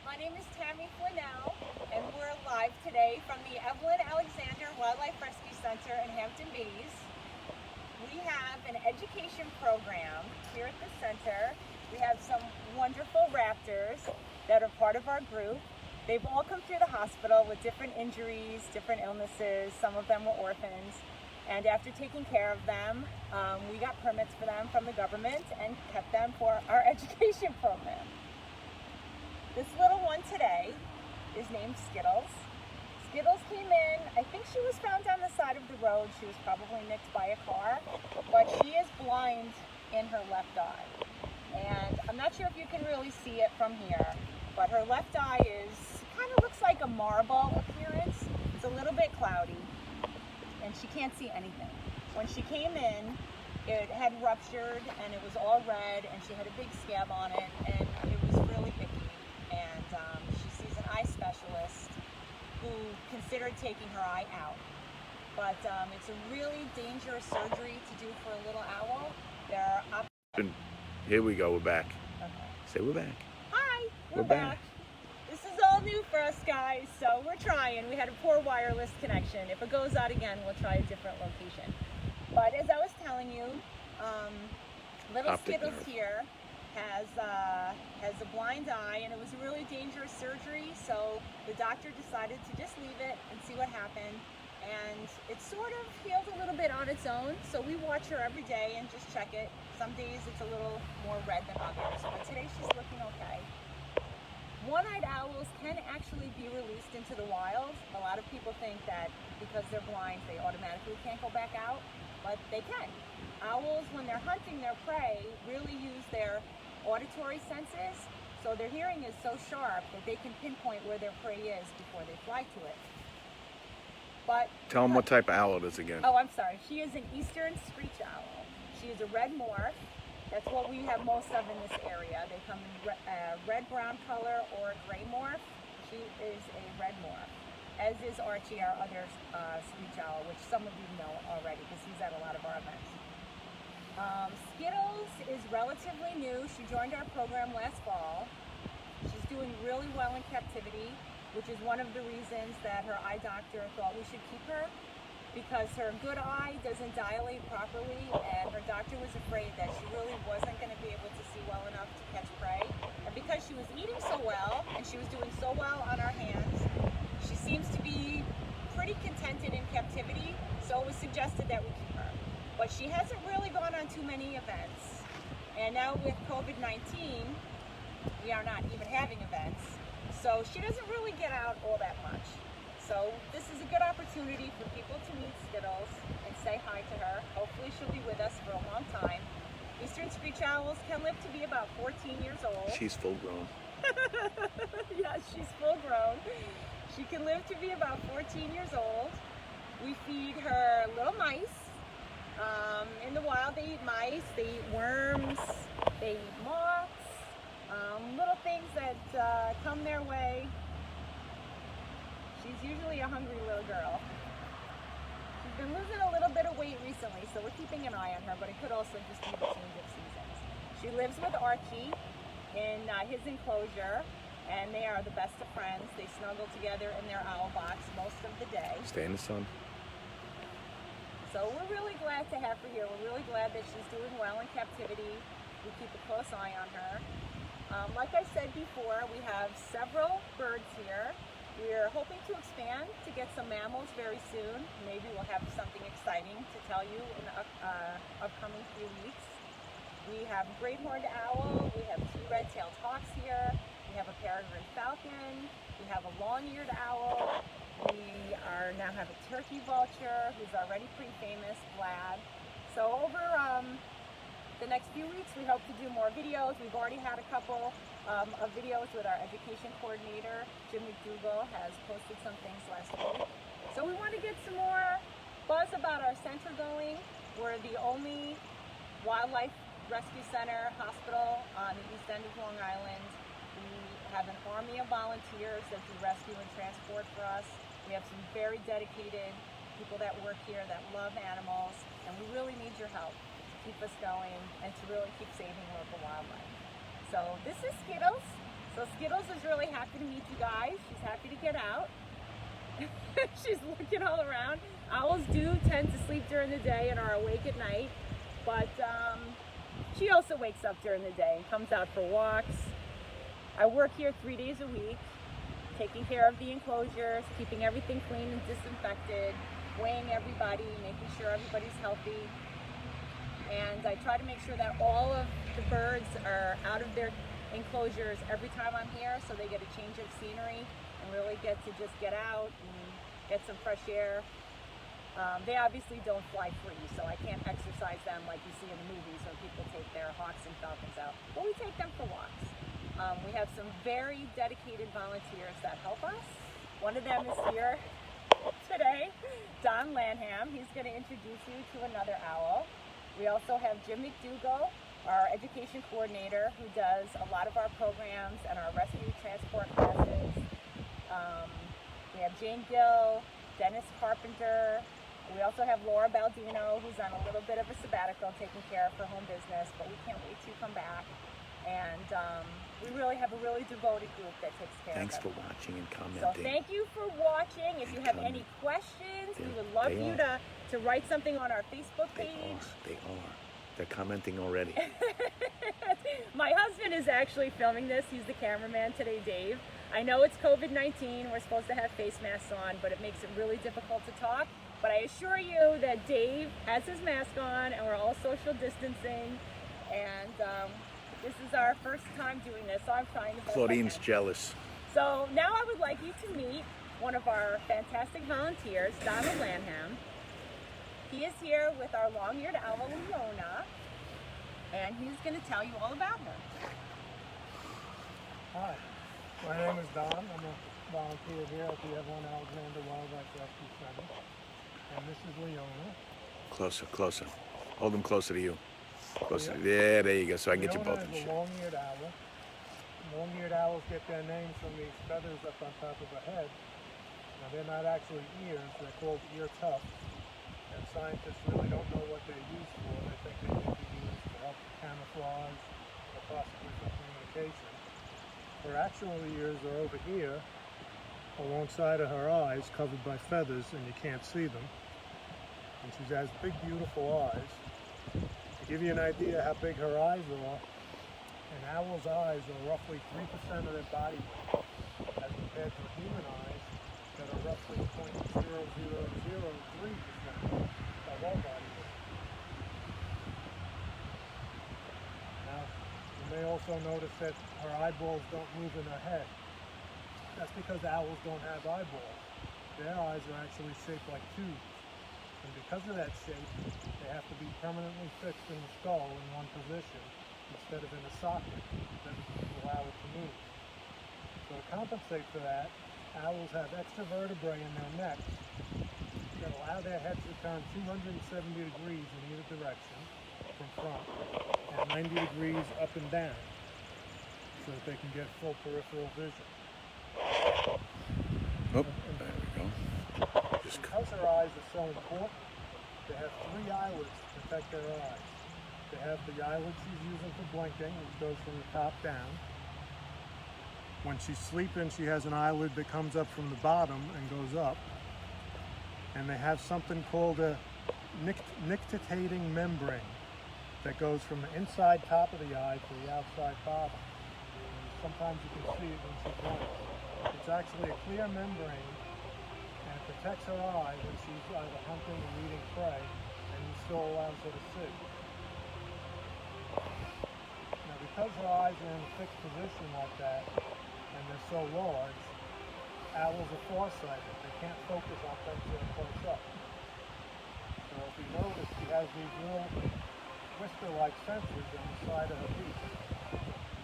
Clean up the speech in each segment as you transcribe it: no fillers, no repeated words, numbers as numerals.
My name is Tammy Flanell, and we're live today from the Evelyn Alexander Wildlife Rescue Center in Hampton Bays. We have an education program here at the center. We have some wonderful raptors that are part of our group. They've all come through the hospital with different injuries, different illnesses. Some of them were orphans. And after taking care of them, we got permits for them from the government and kept them for our education program. This little one today is named Skittles. Skittles came in, I think she was found on the side of the road. She was probably nicked by a car, but she is blind in her left eye. And I'm not sure if you can really see it from here, but her left eye kind of looks like a marble appearance. It's a little bit cloudy, and she can't see anything. When she came in, it had ruptured, and it was all red, and she had a big scab on it, and it was really icky. And she sees an eye specialist who considered taking her eye out. But it's a really dangerous surgery to do for a little owl. There are Here we go, we're back. Okay. Say we're back. Hi, we're back. This is all new for us, guys, so we're trying. We had a poor wireless connection. If it goes out again, we'll try a different location. But as I was telling you, little Skittles here has a blind eye, and it was a really dangerous surgery, so the doctor decided to just leave it and see what happened. And it sort of healed a little bit on its own, so we watch her every day and just check it. Some days it's a little more red than others, but today she's looking okay. One-eyed owls can actually be released into the wild. A lot of people think that because they're blind, they automatically can't go back out, but they can. Owls, when they're hunting their prey, really use their auditory senses, so their hearing is so sharp that they can pinpoint where their prey is before they fly to it. But Tell them what type of owl it is again. Oh, I'm sorry. She is an eastern screech owl. She is a red morph. That's what we have most of in this area. They come in red-brown color or gray morph. She is a red morph, as is Archie, our other screech owl, which some of you know already because he's at a lot of our events. Skittles is relatively new. She joined our program last fall. She's doing really well in captivity, which is one of the reasons that her eye doctor thought we should keep her, because her good eye doesn't dilate properly, and her doctor was afraid that she really wasn't going to be able to see well enough to catch prey. And because she was eating so well, and she was doing so well on our hands, she seems to be pretty contented in captivity, so it was suggested that we keep her. But she hasn't really gone on too many events. And now with COVID-19, we are not even having events. So she doesn't really get out all that much. So this is a good opportunity for people to meet Skittles and say hi to her. Hopefully she'll be with us for a long time. Eastern screech owls can live to be about 14 years old. She's full grown. Yes, she's full grown. She can live to be about 14 years old. We feed her little mice. In the wild, they eat mice, they eat worms, they eat moths, little things that come their way. She's usually a hungry little girl. She's been losing a little bit of weight recently, so we're keeping an eye on her, but it could also just be the change of seasons. She lives with Archie in his enclosure, and they are the best of friends. They snuggle together in their owl box most of the day. Stay in the sun. So we're really glad to have her here. We're really glad that she's doing well in captivity. We keep a close eye on her. Like I said before, we have several birds here. We're hoping to expand to get some mammals very soon. Maybe we'll have something exciting to tell you in the upcoming few weeks. We have a great horned owl. We have 2 red-tailed hawks here. We have a peregrine falcon. We have a long-eared owl. We now have a turkey vulture who's already pretty famous, Vlad. So over the next few weeks, we hope to do more videos. We've already had a couple of videos with our education coordinator, Jim McDougall, has posted some things last week. So we want to get some more buzz about our center going. We're the only wildlife rescue center hospital on the east end of Long Island. We have an army of volunteers that do rescue and transport for us. We have some very dedicated people that work here that love animals, and we really need your help to keep us going and to really keep saving local wildlife. So this is Skittles. So Skittles is really happy happy to meet you guys. She's happy to get out. She's looking all around. Owls do tend to sleep during the day and are awake at night, but she also wakes up during the day and comes out for walks. I work here 3 days a week, taking care of the enclosures, keeping everything clean and disinfected, weighing everybody, making sure everybody's healthy. And I try to make sure that all of the birds are out of their enclosures every time I'm here, so they get a change of scenery and really get to just get out and get some fresh air. They obviously don't fly free, so I can't exercise them like you see in the movies when people take their hawks and falcons out, but we take them for walks. We have some very dedicated volunteers that help us. One of them is here today, Don Lanham. He's going to introduce you to another owl. We also have Jim McDougall, our education coordinator, who does a lot of our programs and our rescue transport classes. We have Jane Gill, Dennis Carpenter. We also have Laura Baldino, who's on a little bit of a sabbatical taking care of her home business, but we can't wait to come back. And we really have a really devoted group that takes care Thanks of it. for watching and commenting. So thank you for watching. If you have any questions, we would love you to write something on our Facebook page. They are. They're commenting already. My husband is actually filming this. He's the cameraman today, Dave. I know it's COVID-19. We're supposed to have face masks on, but it makes it really difficult to talk. But I assure you that Dave has his mask on and we're all social distancing. And this is our first time doing this, so I'm trying to... Claudine's jealous. So now I would like you to meet one of our fantastic volunteers, Donald Lanham. He is here with our long-eared owl, Leonia, and he's going to tell you all about her. Hi, my name is Don. I'm a volunteer here at the Evelyn Alexander Wildlife Rescue Center. And this is Leonia. Closer, closer. Hold them closer to you. Closer. Yeah, there you go. So I can get you both in Leonia is shot. a long-eared owl. Long-eared owls get their names from these feathers up on top of the head. Now they're not actually ears, they're called ear tufts. And scientists really don't know what they're used for. They think they could be used to help camouflage or possibly for communication. Her actual ears are over here, alongside of her eyes, covered by feathers, and you can't see them. And she has big, beautiful eyes. To give you an idea how big her eyes are, an owl's eyes are roughly 3% of their body weight, as compared to human eyes that are roughly 0.0003% of our body weight. Now, you may also notice that her eyeballs don't move in her head. That's because owls don't have eyeballs. Their eyes are actually shaped like tubes. And because of that shape, they have to be permanently fixed in the skull in one position instead of in a socket that will allow it to move. So to compensate for that, owls have extra vertebrae in their necks that allow their heads to turn 270 degrees in either direction from front and 90 degrees up and down so that they can get full peripheral vision. Oh, there we go. Just Because her eyes are so important, they have 3 eyelids to protect their eyes. They have the eyelid she's using for blinking, which goes from the top down. When she's sleeping, she has an eyelid that comes up from the bottom and goes up. And they have something called a nictitating membrane that goes from the inside top of the eye to the outside bottom. Sometimes you can see it when she blinks. It's actually a clear membrane, and it protects her eye when she's either hunting or eating prey, and it still allows her to see. Now, because her eyes are in a fixed position like that, and they're so large, owls are farsighted. They can't focus on things that are close up. So if you notice, she has these little twister-like sensors on the side of her beak.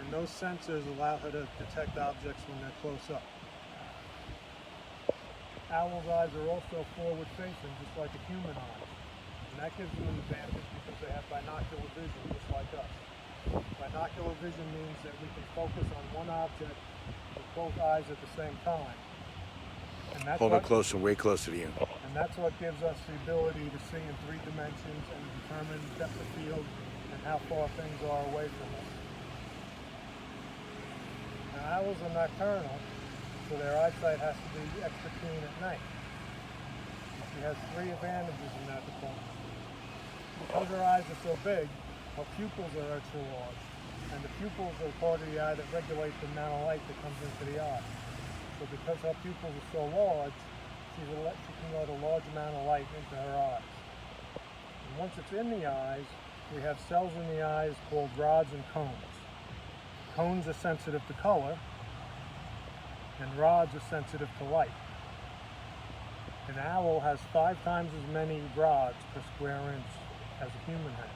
And those sensors allow her to detect objects when they're close up. Owls' eyes are also forward-facing, just like a human eye. And that gives them an advantage because they have binocular vision, just like us. Binocular vision means that we can focus on one object with both eyes at the same time. And that's hold it closer, way closer to you. And that's what gives us the ability to see in 3 dimensions and determine depth of field and how far things are away from us. Now, owls are nocturnal, so their eyesight has to be extra keen at night. She has 3 advantages in that department. Because her eyes are so big, her pupils are extra large, and the pupils are part of the eye that regulate the amount of light that comes into the eye. So because her pupils are so large, she can let a large amount of light into her eyes. And once it's in the eyes, we have cells in the eyes called rods and cones. Cones are sensitive to color, and rods are sensitive to light. An owl has 5 times as many rods per square inch as a human has.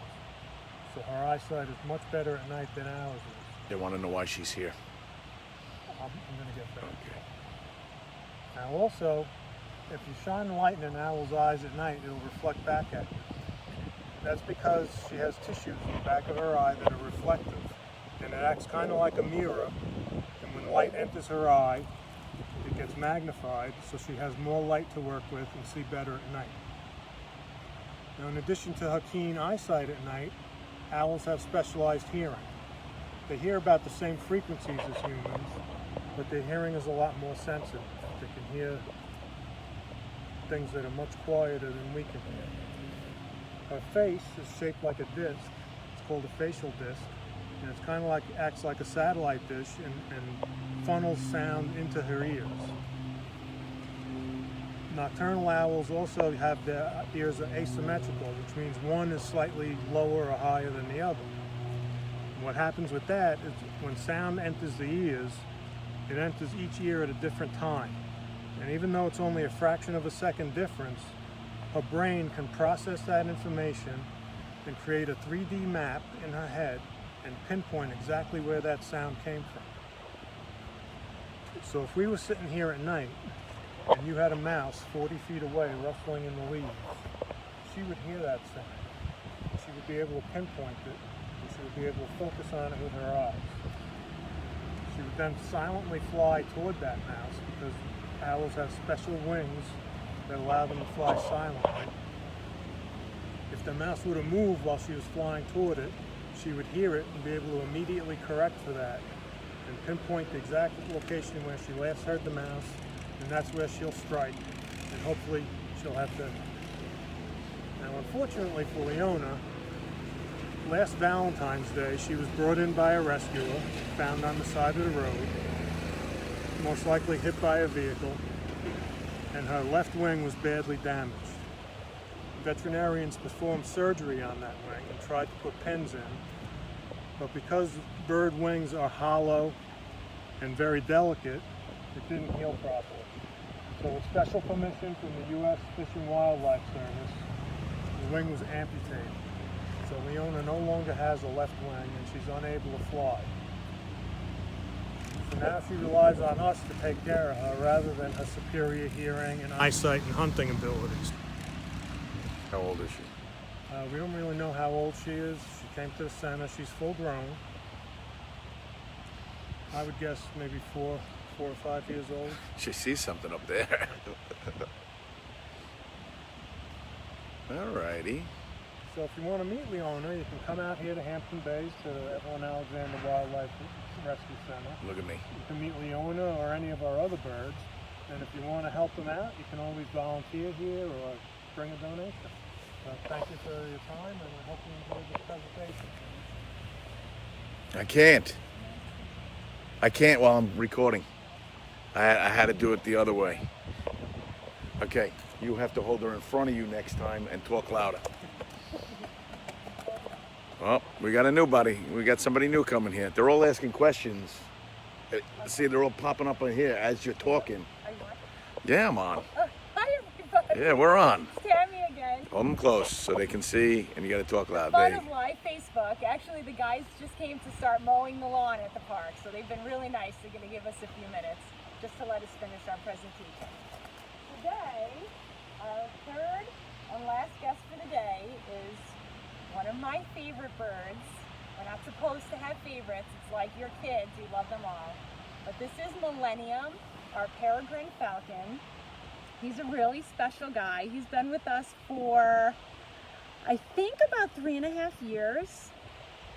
So her eyesight is much better at night than ours is. They want to know why she's here. I'm going to get there. Okay. Now also, if you shine the light in an owl's eyes at night, it'll reflect back at you. That's because she has tissues in the back of her eye that are reflective, and it acts kind of like a mirror, and when light enters her eye, it gets magnified, so she has more light to work with and see better at night. Now, in addition to her keen eyesight at night, owls have specialized hearing. They hear about the same frequencies as humans, but their hearing is a lot more sensitive. They can hear things that are much quieter than we can hear. Her face is shaped like a disc. It's called a facial disc, and it's kind of like acts like a satellite dish and funnels sound into her ears. Nocturnal owls also have their ears are asymmetrical, which means one is slightly lower or higher than the other. And what happens with that is when sound enters the ears, it enters each ear at a different time. And even though it's only a fraction of a second difference, her brain can process that information and create a 3D map in her head and pinpoint exactly where that sound came from. So if we were sitting here at night and you had a mouse 40 feet away rustling in the leaves, she would hear that sound. She would be able to pinpoint it, and she would be able to focus on it with her eyes. She would then silently fly toward that mouse because owls have special wings that allow them to fly silently. If the mouse were to move while she was flying toward it, she would hear it and be able to immediately correct for that and pinpoint the exact location where she last heard the mouse, and that's where she'll strike, and hopefully she'll have to. Now, unfortunately for Leona, last Valentine's Day she was brought in by a rescuer, found on the side of the road, most likely hit by a vehicle, and her left wing was badly damaged. Veterinarians performed surgery on that wing and tried to put pins in, but because bird wings are hollow and very delicate, it didn't heal properly. So with special permission from the U.S. Fish and Wildlife Service, the wing was amputated. So Leona no longer has a left wing and she's unable to fly. So now she relies on us to take care of her rather than her superior hearing and eyesight and hunting abilities. How old is she? We don't really know how old she is. She came to the center. She's full grown. I would guess maybe 4 or 5 years old. She sees something up there. Alrighty. So if you want to meet Leona, you can come out here to Hampton Bays to the Evelyn Alexander Wildlife Rescue Center. Look at me. You can meet Leona or any of our other birds. And if you want to help them out, you can always volunteer here or bring a donation. So thank you for your time, and I hope you enjoyed this presentation. I can't while I'm recording. I had to do it the other way. Okay, you have to hold her in front of you next time and talk louder. Well, we got a new buddy. We got somebody new coming here. They're all asking questions. See, they're all popping up in here as you're talking. Are you on? Yeah, I'm on. Hi, everybody. Yeah, we're on. It's Tammy again. Hold them close so they can see, and you got to talk loud. Fun There of you- Live Facebook. Actually, the guys just came to start mowing the lawn at the park, so they've been really nice. They're going to give us a few minutes just to let us finish our presentation. Today, our third and last guest for the day is one of my favorite birds. We're not supposed to have favorites. It's like your kids. You love them all. But this is Millennium, our peregrine falcon. He's a really special guy. He's been with us for, I think, about 3.5 years.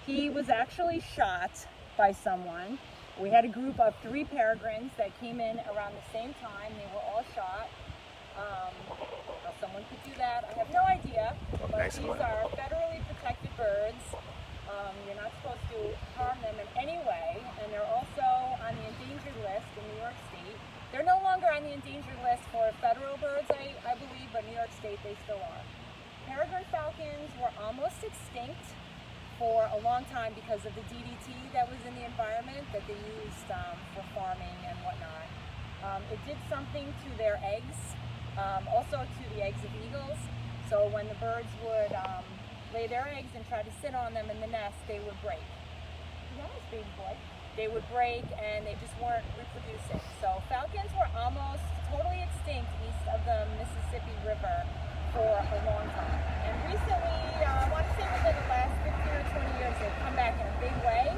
He was actually shot by someone, We had a group of 3 peregrines that came in around the same time. They were all shot. How someone could do that, I have no idea. But Excellent. these are federally protected birds. You're not supposed to harm them in any way, and they're also on the endangered list in New York State. They're no longer on the endangered list for federal birds, I believe, but New York State they still are. Peregrine falcons were almost extinct for a long time because of the DDT that was in the environment that they used for farming and whatnot. It did something to their eggs, also to the eggs of eagles. So when the birds would lay their eggs and try to sit on them in the nest, they would break. Yes, baby boy. They would break and they just weren't reproducing. So falcons were almost totally extinct east of the Mississippi River for a long time. And recently, I want to say within the last 15 or 20 years, they've come back in a big way.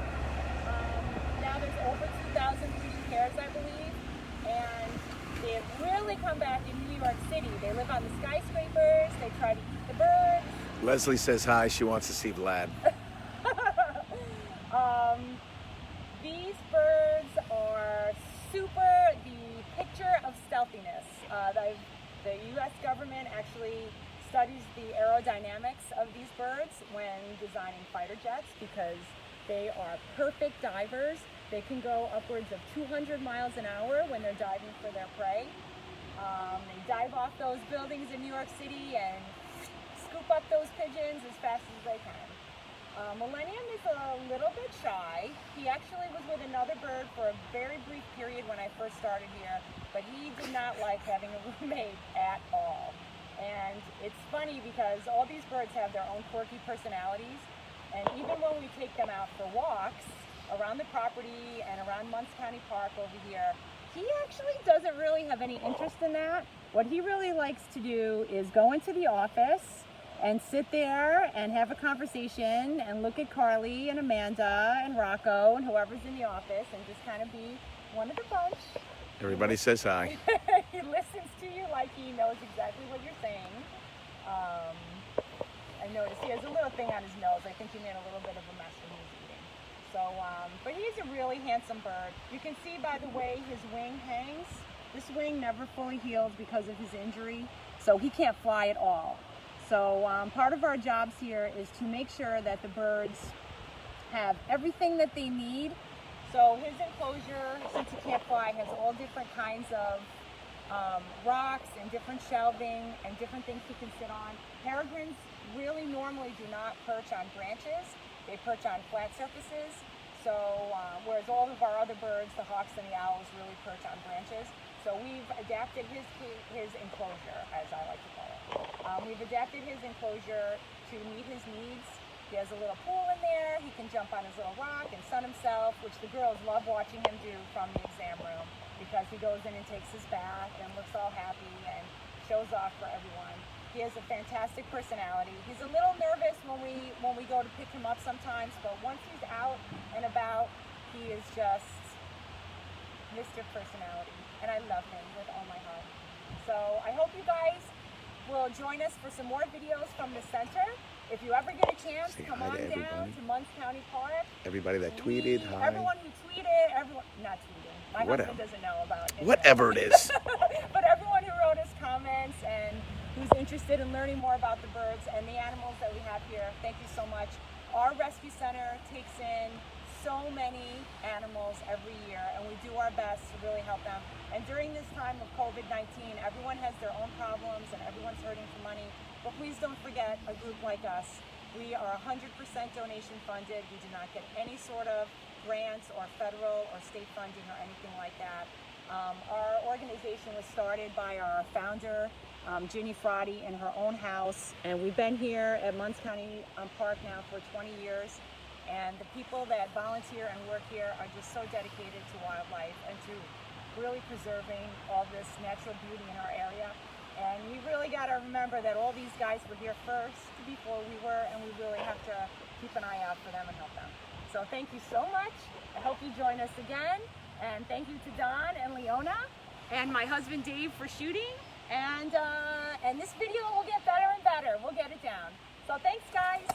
Now there's over 2,000 breeding pairs, I believe. And they've really come back in New York City. They live on the skyscrapers, they try to eat the birds. Leslie says hi, she wants to see Vlad. These birds are super, the picture of stealthiness. The U.S. government actually studies the aerodynamics of these birds when designing fighter jets because they are perfect divers. They can go upwards of 200 miles an hour when they're diving for their prey. They dive off those buildings in New York City and scoop up those pigeons as fast as they can. Millennium is a little bit shy. He actually was with another bird for a very brief period when I first started here, but he did not like having a roommate at all. And it's funny because all these birds have their own quirky personalities, and even when we take them out for walks around the property and around Munce County Park over here, he actually doesn't really have any interest in that. What he really likes to do is go into the office and sit there and have a conversation and look at Carly and Amanda and Rocco and whoever's in the office and just kind of be one of the bunch. Everybody says hi. He listens to you like he knows exactly what you're saying. I noticed he has a little thing on his nose. I think he made a little bit of a mess when he was eating. So, but he's a really handsome bird. You can see by the way his wing hangs. This wing never fully healed because of his injury, so he can't fly at all. So part of our jobs here is to make sure that the birds have everything that they need. So his enclosure, since he can't fly, has all different kinds of rocks and different shelving and different things he can sit on. Peregrines really normally do not perch on branches. They perch on flat surfaces. So whereas all of our other birds, the hawks and the owls, really perch on branches. So we've adapted his enclosure, as I like to call it. We've adapted his enclosure to meet his needs. He has a little pool in there. He can jump on his little rock and sun himself, which the girls love watching him do from the exam room because he goes in and takes his bath and looks all happy and shows off for everyone. He has a fantastic personality. He's a little nervous when we go to pick him up sometimes, but once he's out and about, he is just Mr. Personality, and I love him with all my heart. So I hope you guys will join us for some more videos from the center. If you ever get a chance, Say come hi on to down everybody. to Munce County Park. Everybody that tweeted, hi. Everyone who tweeted, not tweeting. My Whatever. husband doesn't know about it. Whatever it is. But everyone who wrote us comments and who's interested in learning more about the birds and the animals that we have here, thank you so much. Our rescue center takes in so many animals every year, and we do our best to really help them. And during this time of COVID-19, everyone has their own problems and everyone's hurting for money. But please don't forget a group like us. We are 100% donation funded. We do not get any sort of grants or federal or state funding or anything like that. Our organization was started by our founder, Ginny Frati, in her own house. And we've been here at Munce County Park now for 20 years. And the people that volunteer and work here are just so dedicated to wildlife and to really preserving all this natural beauty in our area. And we really got to remember that all these guys were here first before we were, and we really have to keep an eye out for them and help them. So thank you so much. I hope you join us again. And thank you to Don and Leona and my husband Dave for shooting. And this video will get better and better. We'll get it down. So thanks, guys.